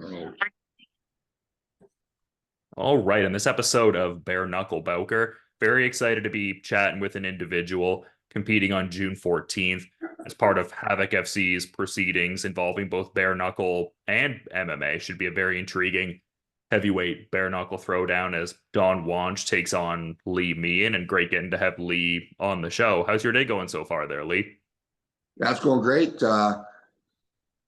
Oh, All right, in this episode of Bare Knuckle Bowker, very excited to be chatting with an individual competing on June 14th as part of Havoc FC's proceedings involving both bare knuckle and MMA. Should be a very intriguing heavyweight bare knuckle throwdown as Don Wonch takes on Lee Meehan, and great getting to have Lee on the show. How's your day going so far there, Lee? that's going great.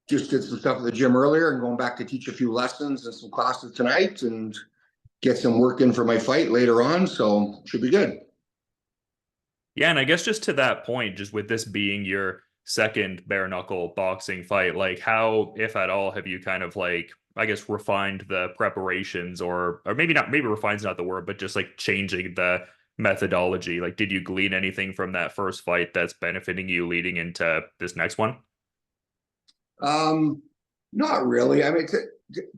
Just did some stuff at the gym earlier and going back to teach a few lessons and some classes tonight and get some work in for my fight later on. So should be good. Yeah, and I guess just to that point, just with this being your second bare knuckle boxing fight, like how, if at all, have you kind of like, I guess, refined the preparations or maybe not, maybe refine's not the word, but just like changing the methodology? Like, did you glean anything from that first fight that's benefiting you leading into this next one? Um, Not really. I mean,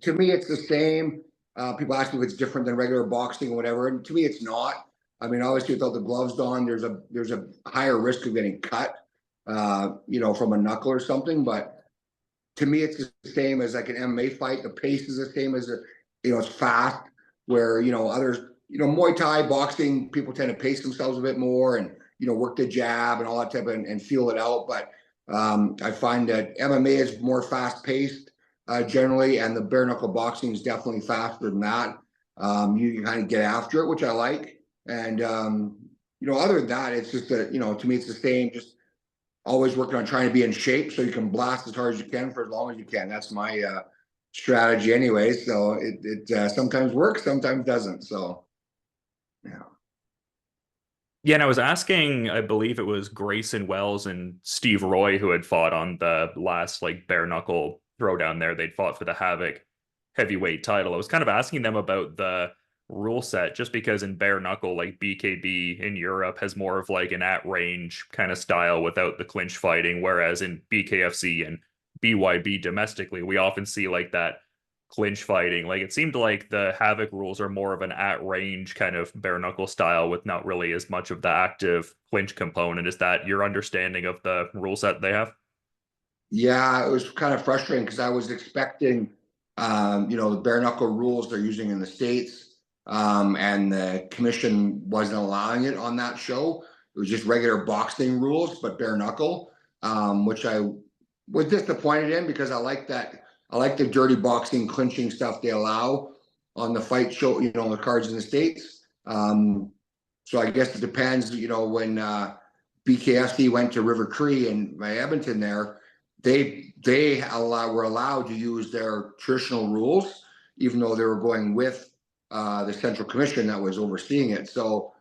to me, it's the same. People ask me if it's different than regular boxing or whatever, and to me, it's not. I mean, obviously, without the gloves on, there's a higher risk of getting cut, from a knuckle or something. But to me, it's the same as like an MMA fight. The pace is the same as it's fast. Where others, Muay Thai boxing, people tend to pace themselves a bit more and work the jab and all that type of and feel it out. But I find that MMA is more fast paced generally, and the bare knuckle boxing is definitely faster than that. You can kind of get after it, which I like. And other than that, it's just that to me, it's the same. Just always working on trying to be in shape so you can blast as hard as you can for as long as you can. That's my strategy, anyway. So it sometimes works, sometimes doesn't. So yeah. Yeah, and I was asking, I believe it was Grayson Wells and Steve Roy who had fought on the last like bare knuckle throwdown there. They'd fought for the Havoc heavyweight title. I was kind of asking them about the rule set just because in bare knuckle, like BKB in Europe has more of like an at range kind of style without the clinch fighting, whereas in BKFC and BYB domestically, we often see like that clinch fighting. Like it seemed like the Havoc rules are more of an at range kind of bare knuckle style with not really as much of the active clinch component. Is that your understanding of the rule set they have? Yeah, it was kind of frustrating because I was expecting, the bare knuckle rules they're using in the States, and the commission wasn't allowing it on that show. It was just regular boxing rules, but bare knuckle, which I was disappointed in because I like that. I like the dirty boxing clinching stuff they allow on the fight show, on the cards in the States. So I guess it depends, when BKFC went to River Cree and by Edmonton there were allowed to use their traditional rules, even though they were going with the Central Commission that was overseeing it. So,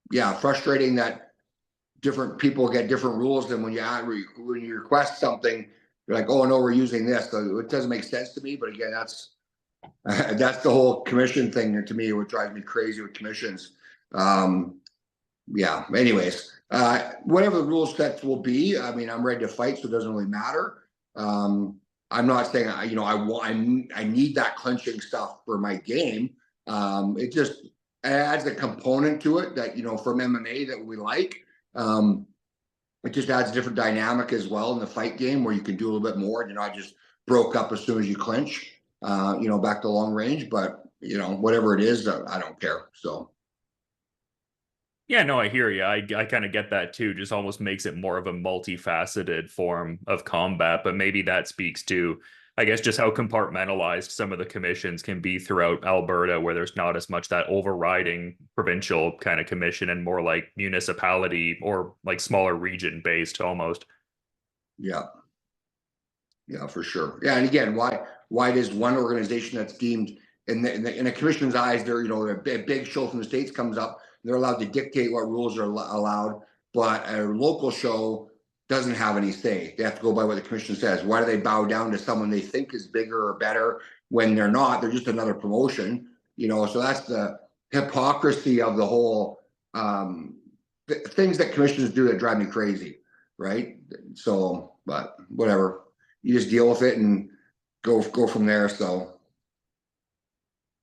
yeah, frustrating that different people get different rules. And when you request something, you're like, oh no, we're using this. So it doesn't make sense to me. But again, that's that's the whole commission thing. And to me, what drives me crazy with commissions. Um, yeah. Anyways, whatever the rule sets will be, I mean, I'm ready to fight, so it doesn't really matter. I'm not saying I need that clinching stuff for my game. It just adds a component to it that from MMA that we like. Um, it just adds a different dynamic as well in the fight game where you can do a little bit more. And you're not just broke up as soon as you clinch. Back to long range, but whatever it is, I don't care. So. Yeah, no, I hear you. I kind of get that too. Just almost makes it more of a multifaceted form of combat. But maybe that speaks to, I guess, just how compartmentalized some of the commissions can be throughout Alberta, where there's not as much that overriding provincial kind of commission and more like municipality or like smaller region based almost. Yeah. Yeah, for sure. Yeah, and again, why does one organization that's deemed in a commission's eyes, they're a big show from the States comes up, they're allowed to dictate what rules are allowed, but a local show doesn't have any say. They have to go by what the commission says. Why do they bow down to someone they think is bigger or better when they're not? They're just another promotion. So that's the hypocrisy of the whole things that commissions do that drive me crazy, right? So, but whatever, you just deal with it and go from there. So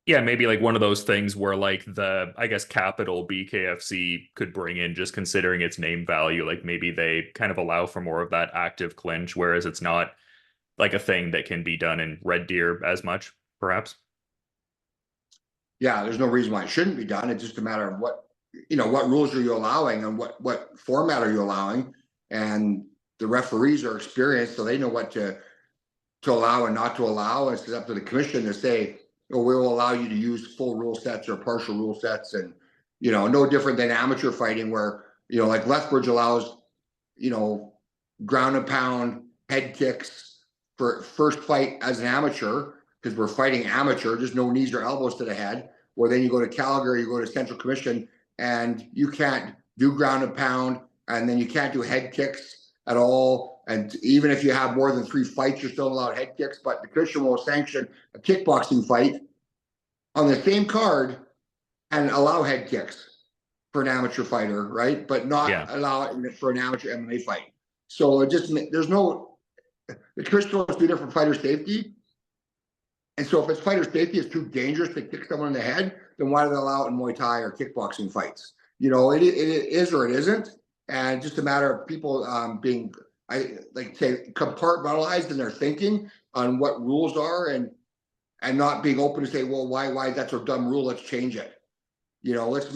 Yeah, maybe like one of those things where like the I guess capital BKFC could bring in just considering its name value. Like maybe they kind of allow for more of that active clinch, whereas it's not like a thing that can be done in Red Deer as much, perhaps. Yeah, there's no reason why it shouldn't be done. It's just a matter of what rules are you allowing and what format are you allowing, and the referees are experienced, so they know what to allow and not to allow. It's up to the commission to say, oh, we will allow you to use full rule sets or partial rule sets, and no different than amateur fighting where like Lethbridge allows ground and pound head kicks for first fight as an amateur because we're fighting amateur, just no knees or elbows to the head. Where then you go to Calgary, you go to Central Commission, and you can't do ground and pound, and then you can't do head kicks at all. And even if you have more than 3 fights, you're still allowed head kicks. But the commission will sanction a kickboxing fight on the same card and allow head kicks for an amateur fighter, right? But not Yeah. allow it for an amateur MMA fight. So it just the commission wants to do different fighter safety. And so if it's fighter safety, it's too dangerous to kick someone in the head, then why do they allow it in Muay Thai or kickboxing fights? It is or it isn't. And just a matter of people being, I like say, compartmentalized in their thinking on what rules are, and not being open to say, well, why that's a dumb rule, let's change it. Let's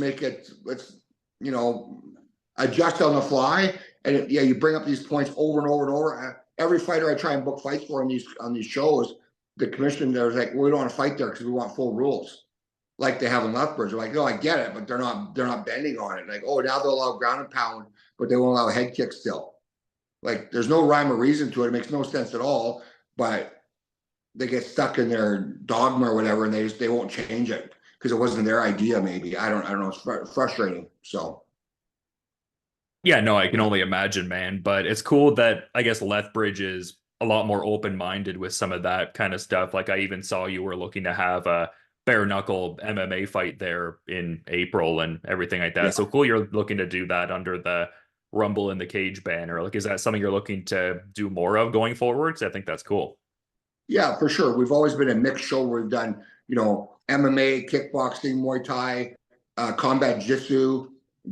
adjust on the fly. And you bring up these points over and over and over. Every fighter I try and book fights for on these shows, the commission there's like, well, we don't want to fight there because we want full rules, like they have in Lethbridge. They're like, oh, I get it, but they're not bending on it. Like, oh, now they'll allow ground and pound, but they won't allow head kicks still. Like, there's no rhyme or reason to it. It makes no sense at all. But they get stuck in their dogma or whatever, and they won't change it because it wasn't their idea. Maybe I don't know. It's frustrating. So. Yeah, no, I can only imagine, man. But it's cool that I guess Lethbridge is a lot more open-minded with some of that kind of stuff. Like I even saw you were looking to have a bare knuckle MMA fight there in April and everything like that. Yeah. So cool you're looking to do that under the Rumble in the Cage banner. Like, is that something you're looking to do more of going forward? 'Cause I think that's cool. Yeah, for sure. We've always been a mixed show. We've done, MMA, kickboxing, Muay Thai, combat jiu-jitsu,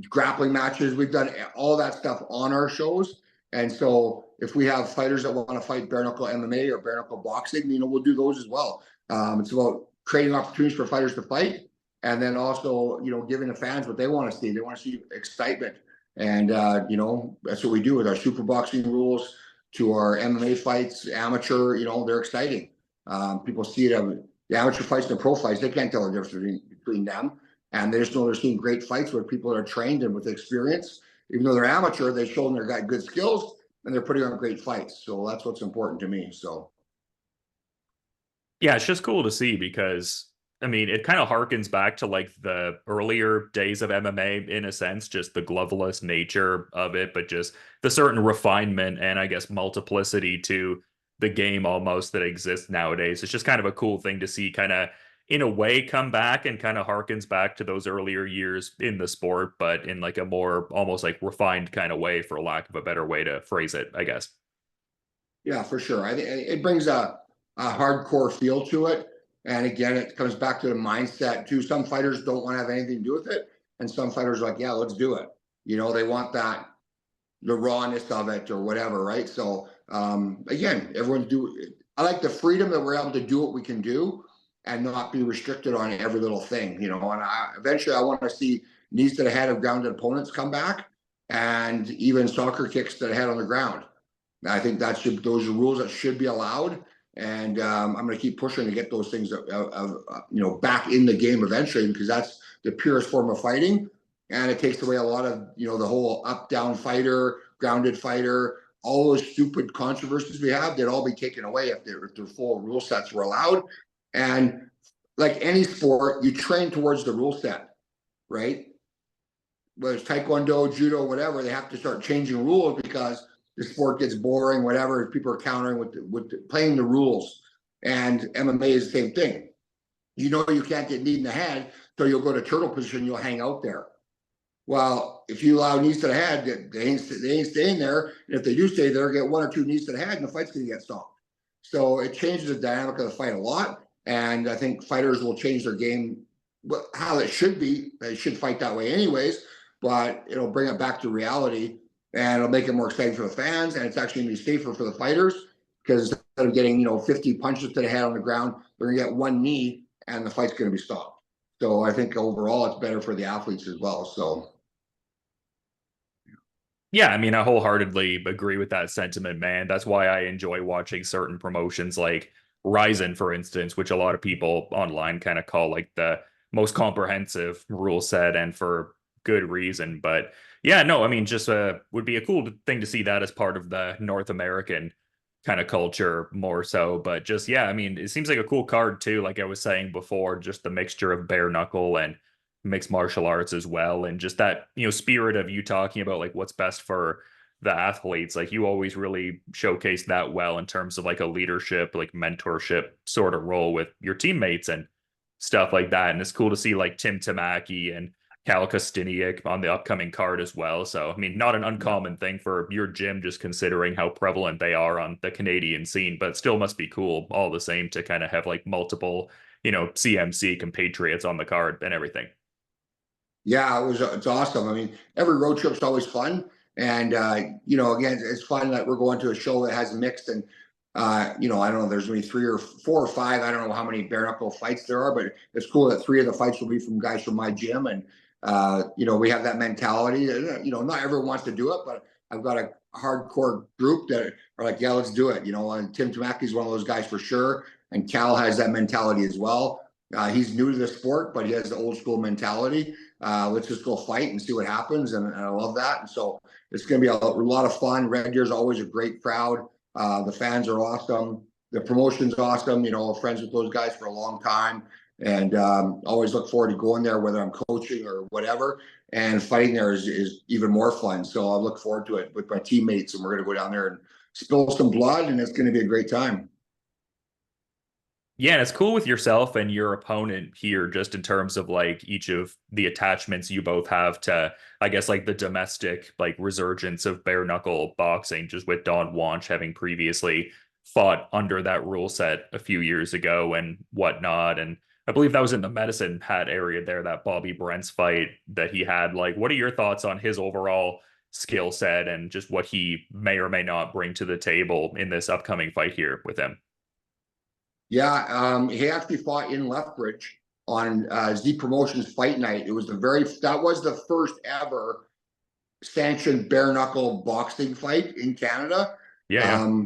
grappling matches. We've done all that stuff on our shows. And so if we have fighters that want to fight bare knuckle MMA or bare knuckle boxing, we'll do those as well. It's about creating opportunities for fighters to fight, and then also, giving the fans what they want to see. They want to see excitement. And, that's what we do with our super boxing rules to our MMA fights, amateur, they're exciting. People see it, the amateur fights and the pro fights, they can't tell the difference between them. And they just know they're seeing great fights where people are trained and with experience. Even though they're amateur, they've shown they've got good skills and they're putting on great fights. So that's what's important to me. So. Yeah, it's just cool to see because I mean, it kind of harkens back to like the earlier days of MMA in a sense, just the gloveless nature of it, but just the certain refinement and I guess multiplicity to the game almost that exists nowadays. It's just kind of a cool thing to see kind of in a way come back and kind of harkens back to those earlier years in the sport, but in like a more almost like refined kind of way, for lack of a better way to phrase it, I guess. Yeah, for sure. I think it brings a hardcore feel to it. And again, it comes back to the mindset too. Some fighters don't want to have anything to do with it. And some fighters are like, yeah, let's do it. They want the rawness of it or whatever, right? So again, I like the freedom that we're able to do what we can do and not be restricted on every little thing, and eventually I want to see knees to the head of grounded opponents come back, and even soccer kicks to the head on the ground. I think those are rules that should be allowed, and I'm going to keep pushing to get those things back in the game eventually, because that's the purest form of fighting, and it takes away a lot of the whole up down fighter, grounded fighter, all those stupid controversies we have. They'd all be taken away if their full rule sets were allowed. And like any sport, you train towards the rule set, right? Whether it's Taekwondo, Judo, whatever, they have to start changing rules because the sport gets boring, whatever. People are countering with playing the rules. And MMA is the same thing. You can't get kneed in the head, so you'll go to turtle position, you'll hang out there. Well, if you allow knees to the head, they ain't staying there. And if they do stay there, get 1 or 2 knees to the head, and the fight's going to get stopped. So it changes the dynamic of the fight a lot. And I think fighters will change their game how it should be. They should fight that way anyways, but it'll bring it back to reality, and it'll make it more exciting for the fans, and it's actually going to be safer for the fighters because of getting, 50 punches to the head on the ground, they're gonna get one knee and the fight's gonna be stopped. So I think overall it's better for the athletes as well. So Yeah, I mean, I wholeheartedly agree with that sentiment, man. That's why I enjoy watching certain promotions like Ryzen, for instance, which a lot of people online kind of call like the most comprehensive rule set, and for good reason. But yeah, no, I mean, just would be a cool thing to see that as part of the North American kind of culture more so. But just, yeah, I mean, it seems like a cool card too. Like I was saying before, just the mixture of bare knuckle and mixed martial arts as well, and just that spirit of you talking about like what's best for the athletes. Like you always really showcase that well in terms of like a leadership, like mentorship sort of role with your teammates and stuff like that. And it's cool to see like Tim Tamaki and Cal Kostiniuk on the upcoming card as well. So I mean, not an uncommon thing for your gym, just considering how prevalent they are on the Canadian scene, but still must be cool all the same to kind of have like multiple CMC compatriots on the card and everything. yeah, it's awesome. I mean, every road trip's always fun. And again, it's fun that we're going to a show that has mixed and I don't know, there's maybe 3 or 4 or 5. I don't know how many bare knuckle fights there are, but it's cool that 3 of the fights will be from guys from my gym. And we have that mentality. Not everyone wants to do it, but I've got a hardcore group that are like, yeah, let's do it. And Tim Tamaki is one of those guys for sure. And Cal has that mentality as well. He's new to the sport, but he has the old school mentality. Let's just go fight and see what happens. And I love that. And so it's going to be a lot of fun. Red Deer's always a great crowd. The fans are awesome. The promotion's awesome. Friends with those guys for a long time. And always look forward to going there, whether I'm coaching or whatever. And fighting there is even more fun. So I look forward to it with my teammates. And we're going to go down there and spill some blood. And it's going to be a great time. Yeah, and it's cool with yourself and your opponent here, just in terms of like each of the attachments you both have to, I guess, like the domestic like resurgence of bare knuckle boxing, just with Don Wonch having previously fought under that rule set a few years ago and whatnot. And I believe that was in the medicine hat area there, that Bobby Brent's fight that he had. Like, what are your thoughts on his overall skill set and just what he may or may not bring to the table in this upcoming fight here with him? Yeah, he actually fought in Lethbridge on Z Promotions Fight Night. That was the first ever sanctioned bare knuckle boxing fight in Canada. Yeah, yeah.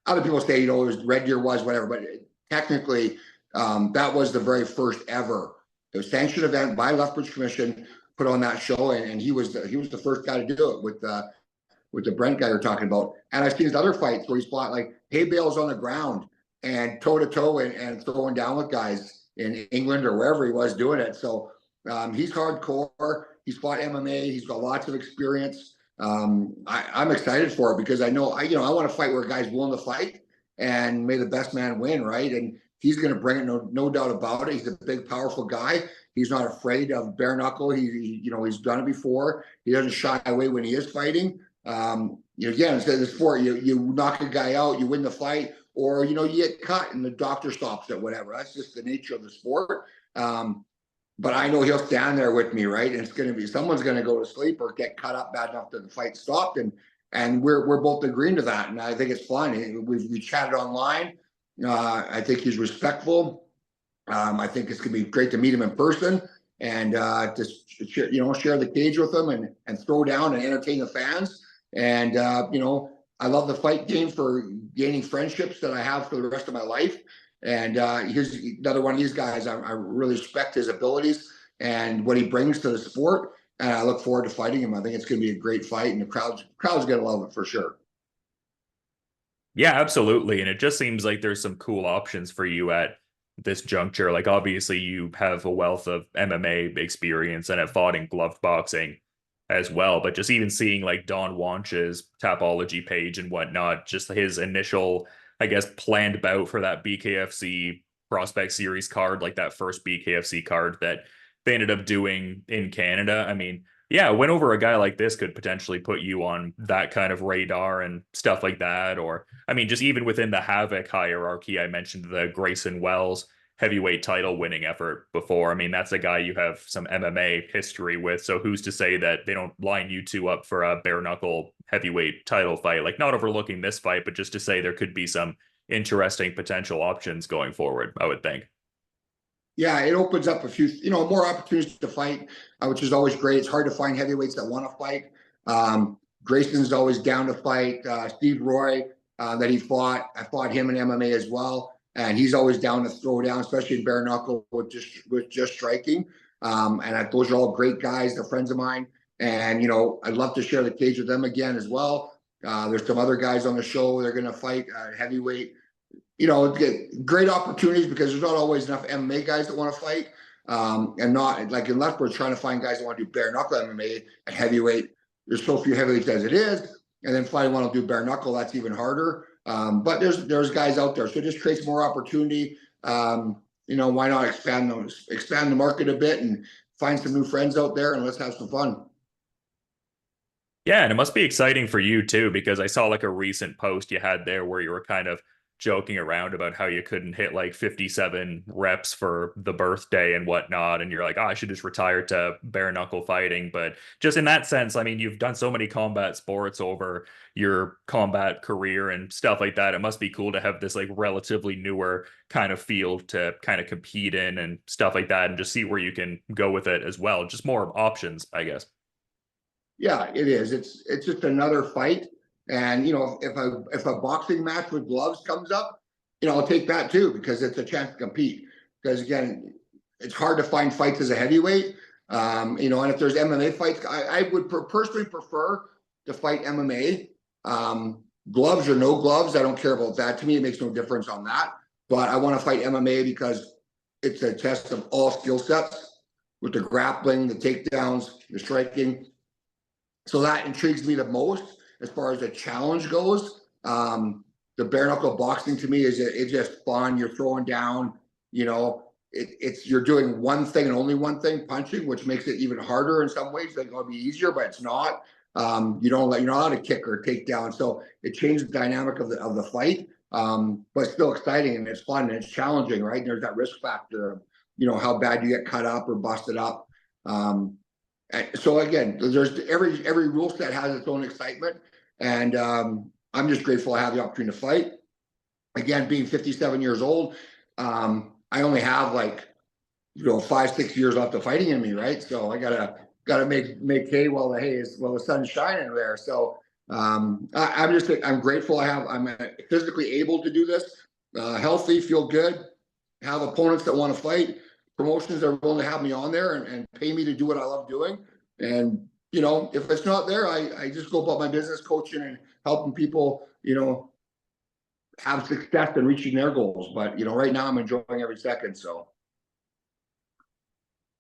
Other people say, it was Red Deer was whatever, but technically, that was the very first ever. It was sanctioned event by Lethbridge Commission, put on that show, and he was the first guy to do it with the Brent guy you're talking about. And I've seen his other fights where he's fought like hay bales on the ground and toe to toe and throwing down with guys in England or wherever he was doing it. So he's hardcore. He's fought MMA. He's got lots of experience. I'm excited for it because I know I want to fight where a guy's willing to fight and may the best man win, right? And he's going to bring it, no doubt about it. He's a big, powerful guy. He's not afraid of bare knuckle. He's done it before. He doesn't shy away when he is fighting. Again, it's the sport. You knock a guy out, you win the fight, or you get cut and the doctor stops it, whatever. That's just the nature of the sport. But I know he'll stand there with me, right? And it's going to be someone's going to go to sleep or get cut up bad enough that the fight stopped, and we're both agreeing to that. And I think it's fun. We chatted online. I think he's respectful. I think it's going to be great to meet him in person and just share the cage with him and throw down and entertain the fans. And I love the fight game for gaining friendships that I have for the rest of my life. And here's another one of these guys. I really respect his abilities and what he brings to the sport. And I look forward to fighting him. I think it's going to be a great fight, and the crowd's going to love it for sure. Yeah, absolutely. And it just seems like there's some cool options for you at this juncture. Like, obviously, you have a wealth of MMA experience and have fought in gloved boxing as well. But just even seeing like Don Wonch's Tapology page and whatnot, just his initial, I guess, planned bout for that BKFC Prospect Series card, like that first BKFC card that they ended up doing in Canada. I mean, yeah, a win over a guy like this could potentially put you on that kind of radar and stuff like that. Or, I mean, just even within the Havoc hierarchy, I mentioned the Grayson Wells heavyweight title winning effort before. I mean, that's a guy you have some MMA history with. So who's to say that they don't line you two up for a bare knuckle heavyweight title fight? Like, not overlooking this fight, but just to say there could be some interesting potential options going forward, I would think. Yeah, it opens up a few, more opportunities to fight, which is always great. It's hard to find heavyweights that want to fight. Grayson's always down to fight. Steve Roy, that I fought him in MMA as well, and he's always down to throw down, especially in bare knuckle with just striking. Those are all great guys. They're friends of mine, and I'd love to share the cage with them again as well. There's some other guys on the show. They're going to fight heavyweight. Get great opportunities because there's not always enough MMA guys that want to fight. And not like unless we're trying to find guys that want to do bare knuckle MMA at heavyweight. There's so few heavyweights as it is. And then finally want to do bare knuckle, that's even harder. But there's guys out there. So it just creates more opportunity. Why not expand the market a bit and find some new friends out there and let's have some fun. Yeah, and it must be exciting for you too, because I saw like a recent post you had there where you were kind of joking around about how you couldn't hit like 57 reps for the birthday and whatnot. And you're like, oh, I should just retire to bare knuckle fighting. But just in that sense, I mean, you've done so many combat sports over your combat career and stuff like that. It must be cool to have this like relatively newer kind of field to kind of compete in and stuff like that and just see where you can go with it as well. Just more options, I guess. Yeah, it is. It's just another fight. And if a boxing match with gloves comes up, I'll take that too because it's a chance to compete. Because again, it's hard to find fights as a heavyweight. And if there's MMA fights, I would personally prefer to fight MMA. Gloves or no gloves, I don't care about that. To me, it makes no difference on that. But I want to fight MMA because it's a test of all skill sets with the grappling, the takedowns, the striking. So that intrigues me the most as far as the challenge goes. The bare knuckle boxing to me it's just fun. You're throwing down, you're doing one thing and only one thing, punching, which makes it even harder in some ways. Like it'll be easier, but it's not. You're not allowed to kick or take down. So it changes the dynamic of the fight. But it's still exciting and it's fun and it's challenging, right? And there's that risk factor of, how bad you get cut up or busted up. So again, there's every rule set has its own excitement, and I'm just grateful I have the opportunity to fight. Again, being 57 years old, I only have 5-6 years left of fighting in me, right? So I gotta make hay while the sun's shining there. So I'm grateful I'm physically able to do this, healthy, feel good, have opponents that want to fight. Promotions are willing to have me on there and pay me to do what I love doing. And, if it's not there, I just go about my business coaching and helping people, have success in reaching their goals. But, right now I'm enjoying every second. So.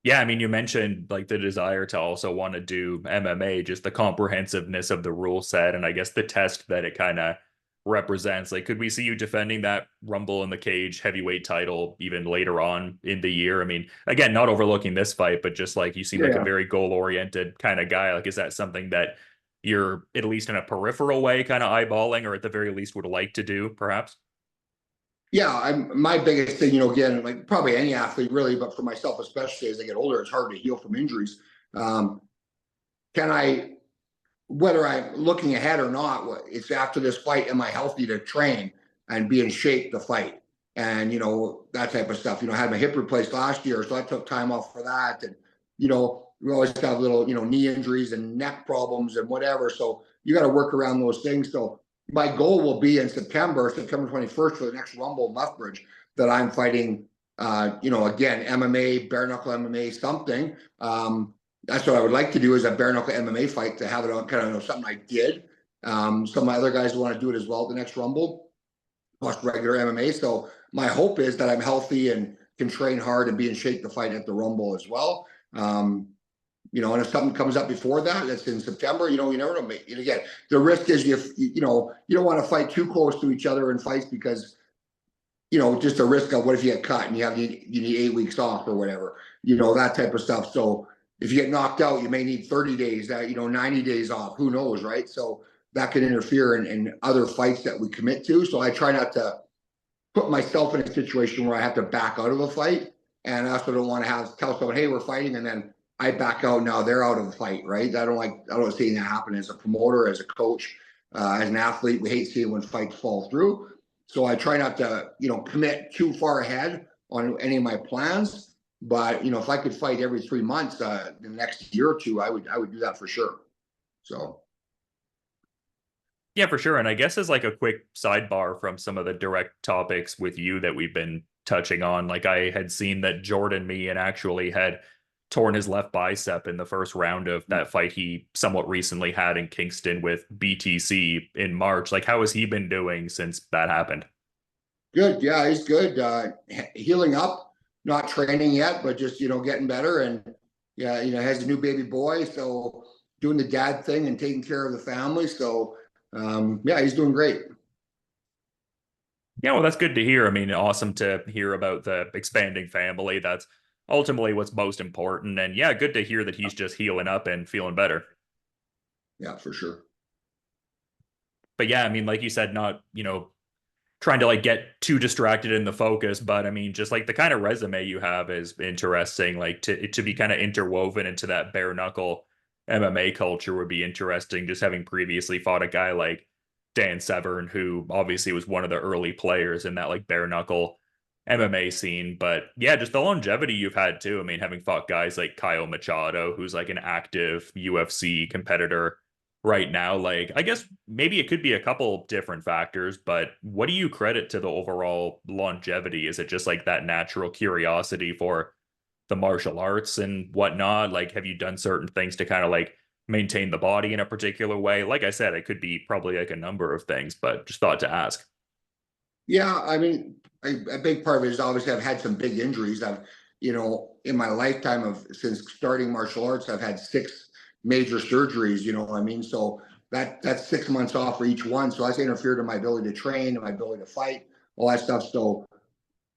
Yeah, I mean, you mentioned like the desire to also want to do MMA, just the comprehensiveness of the rule set, and I guess the test that it kind of represents. Like, could we see you defending that Rumble in the Cage heavyweight title even later on in the year? I mean, again, not overlooking this fight, but just like you seem like a very goal-oriented kind of guy. Like, is that something that you're at least in a peripheral way kind of eyeballing, or at the very least would like to do, perhaps? Yeah, my biggest thing, again, like probably any athlete really, but for myself especially as I get older, it's hard to heal from injuries. Whether I'm looking ahead or not, it's after this fight, am I healthy to train and be in shape to fight? And, that type of stuff. I had my hip replaced last year, so I took time off for that. And, we always have little, knee injuries and neck problems and whatever. So you got to work around those things. So my goal will be in September 21st for the next Rumble in Lethbridge that I'm fighting, again, MMA, bare knuckle MMA, something. That's what I would like to do is a bare knuckle MMA fight to have it on kind of something I did. Some of my other guys want to do it as well at the next Rumble, plus regular MMA. So my hope is that I'm healthy and can train hard and be in shape to fight at the Rumble as well. And if something comes up before that, that's in September, you never know. And again, the risk is you don't want to fight too close to each other in fights because, just a risk of what if you get cut and you need 8 weeks off or whatever, that type of stuff. So if you get knocked out, you may need 30 days, 90 days off, who knows, right? So that can interfere in other fights that we commit to. So I try not to put myself in a situation where I have to back out of a fight. And I also don't want to tell someone, hey, we're fighting, and then I back out. Now they're out of the fight, right? I don't see that happen as a promoter, as a coach, as an athlete. We hate seeing when fights fall through. So I try not to, commit too far ahead on any of my plans. But if I could fight every 3 months, the next year or two, I would do that for sure. So Yeah, for sure. And I guess as like a quick sidebar from some of the direct topics with you that we've been touching on, like I had seen that Jordan Meehan actually had torn his left bicep in the first round of that fight he somewhat recently had in Kingston with BTC in March. Like, how has he been doing since that happened? good. Yeah, he's good. Healing up, not training yet, but just, getting better. And yeah, has a new baby boy. So doing the dad thing and taking care of the family. So yeah, he's doing great. Yeah, well, that's good to hear. I mean, awesome to hear about the expanding family. That's ultimately what's most important. And yeah, good to hear that he's just healing up and feeling better. Yeah, for sure. But yeah, I mean, like you said, not, trying to like get too distracted in the focus, but I mean, just like the kind of resume you have is interesting. Like to be kind of interwoven into that bare knuckle MMA culture would be interesting. Just having previously fought a guy like Dan Severn, who obviously was one of the early players in that like bare knuckle MMA scene. But yeah, just the longevity you've had too. I mean, having fought guys like Kyle Machado, who's like an active UFC competitor right now, like I guess maybe it could be a couple different factors, but what do you credit to the overall longevity? Is it just like that natural curiosity for the martial arts and whatnot? Like, have you done certain things to kind of like maintain the body in a particular way? Like I said, it could be probably like a number of things, but just thought to ask. Yeah, I mean, a big part of it is obviously I've had some big injuries. In my lifetime of since starting martial arts, I've had six major surgeries. You know what I mean? So that's 6 months off for each one. So that's interfered in my ability to train and my ability to fight, all that stuff. So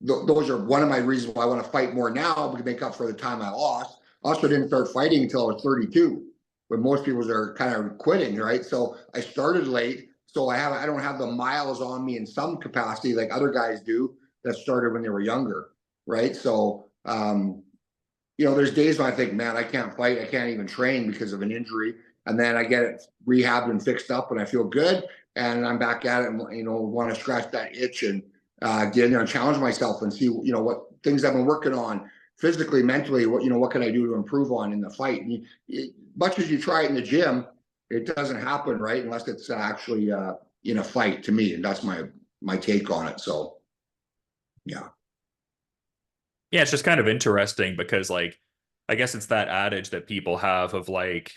those are one of my reasons why I want to fight more now to make up for the time I lost. I also didn't start fighting until I was 32, when most people are kind of quitting, right? So I started late. So I don't have the miles on me in some capacity like other guys do that started when they were younger, right? So there's days when I think, man, I can't fight, I can't even train because of an injury, and then I get it rehabbed and fixed up, and I feel good, and I'm back at it, and want to scratch that itch and get challenge myself and see what things I've been working on physically, mentally. What can I do to improve on in the fight? Much as you try it in the gym, it doesn't happen, right, unless it's actually in a fight. To me, and that's my take on it. So yeah. Yeah, it's just kind of interesting because like I guess it's that adage that people have of like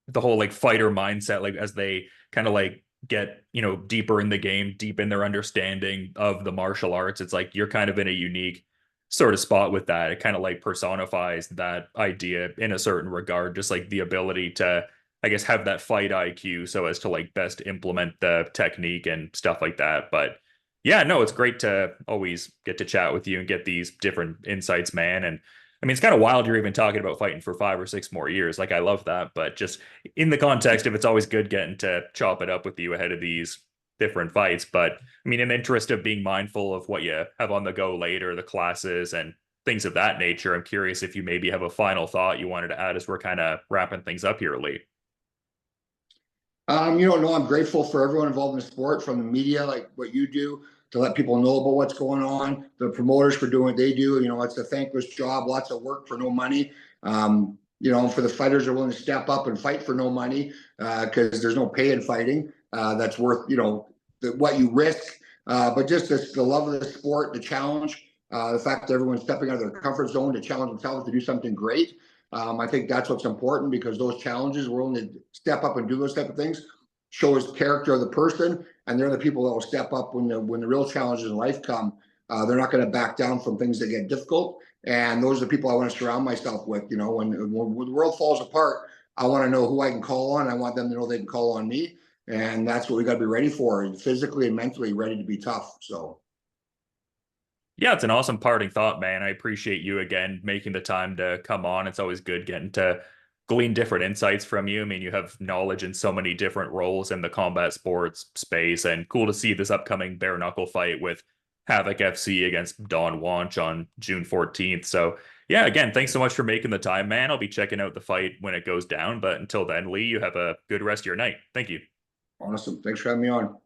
the whole like fighter mindset, like as they kind of like get deeper in the game, deep in their understanding of the martial arts, it's like you're kind of in a unique sort of spot with that. It kind of like personifies that idea in a certain regard, just like the ability to, I guess, have that fight IQ so as to like best implement the technique and stuff like that. But yeah, no, it's great to always get to chat with you and get these different insights, man. And I mean, it's kind of wild you're even talking about fighting for 5 or 6 more years. Like, I love that. But just in the context of it's always good getting to chop it up with you ahead of these different fights. But I mean, in the interest of being mindful of what you have on the go later, the classes and things of that nature, I'm curious if you maybe have a final thought you wanted to add as we're kind of wrapping things up here, Lee. No, I'm grateful for everyone involved in the sport, from the media, like what you do, to let people know about what's going on, the promoters for doing what they do. It's a thankless job, lots of work for no money. For the fighters who are willing to step up and fight for no money, because there's no pay in fighting that's worth, what you risk. But just the love of the sport, the challenge, the fact that everyone's stepping out of their comfort zone to challenge themselves to do something great. I think that's what's important, because those challenges, we're willing to step up and do those type of things, shows character of the person, and they're the people that will step up when the real challenges in life come. They're not going to back down from things that get difficult, and those are the people I want to surround myself with. When the world falls apart, I want to know who I can call on. I want them to know they can call on me, and that's what we got to be ready for, and physically and mentally ready to be tough. So. Yeah, it's an awesome parting thought, man. I appreciate you again making the time to come on. It's always good getting to glean different insights from you. I mean, you have knowledge in so many different roles in the combat sports space, and cool to see this upcoming bare knuckle fight with Havoc FC against Don Wonch on June 14th. So, yeah, again, thanks so much for making the time, man. I'll be checking out the fight when it goes down. But until then, Lee, you have a good rest of your night. Thank you. Awesome. Thanks for having me on.